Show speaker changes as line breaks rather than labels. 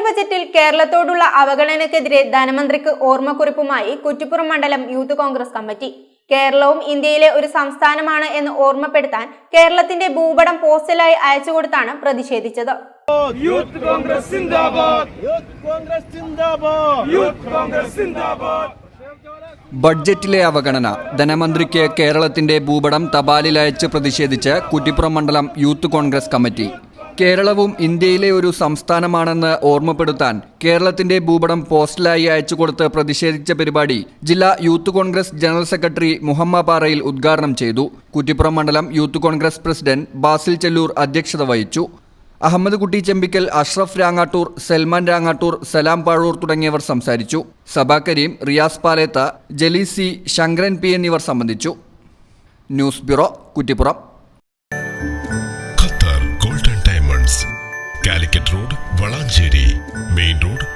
ബജറ്റിൽ കേരളത്തോടുള്ള അവഗണനയ്ക്കെതിരെ ധനമന്ത്രിക്ക് ഓർമ്മക്കുറിപ്പുമായി കുറ്റിപ്പുറം മണ്ഡലം youth Congress committee. കേരളവും ഇന്ത്യയിലെ ഒരു സംസ്ഥാനമാണ് എന്ന് ഓർമ്മപ്പെടുത്താൻ കേരളത്തിന്റെ ഭൂപടം പോസ്റ്റലായി അയച്ചുകൊടുത്താണ് പ്രതിഷേധിച്ചത്.
യൂത്ത് കോൺഗ്രസ് സിന്ദാബാദ്, യൂത്ത് കോൺഗ്രസ് സിന്ദാബാദ്, യൂത്ത് കോൺഗ്രസ് സിന്ദാബാദ്.
ബഡ്ജറ്റിലെ അവഗണന. ധനമന്ത്രിക്ക് കേരളത്തിന്റെ ഭൂപടം തപാലിൽ അയച്ച് പ്രതിഷേധിച്ച് കുറ്റിപ്പുറം മണ്ഡലം യൂത്ത് കോൺഗ്രസ് കമ്മിറ്റി. കേരളവും ഇന്ത്യയിലെ ഒരു സംസ്ഥാനമാണെന്ന് ഓർമ്മപ്പെടുത്താൻ കേരളത്തിന്റെ ഭൂപടം പോസ്റ്റലായി അയച്ചുകൊടുത്ത് പ്രതിഷേധിച്ച പരിപാടി ജില്ലാ youth Congress general secretary Muhammad Parayil ഉദ്ഘാടനം ചെയ്തു. കുറ്റിപ്പുറം മണ്ഡലം യൂത്ത് കോൺഗ്രസ് പ്രസിഡന്റ് ബാസിൽ ചെല്ലൂർ അധ്യക്ഷത വഹിച്ചു. അഹമ്മദ് കുട്ടി ചെമ്പിക്കൽ, അഷ്റഫ് രാങ്ങാട്ടൂർ, സൽമാൻ രാങ്ങാട്ടൂർ, സലാം പാഴൂർ തുടങ്ങിയവർ സംസാരിച്ചു. Saba Kareem, Riyas പാലേത്ത, Jalees C, Sankaran P എന്നിവർ സംബന്ധിച്ചു. News bureau, Kuttippuram.
Qatar golden diamonds, Calicut road, Valanchery main road,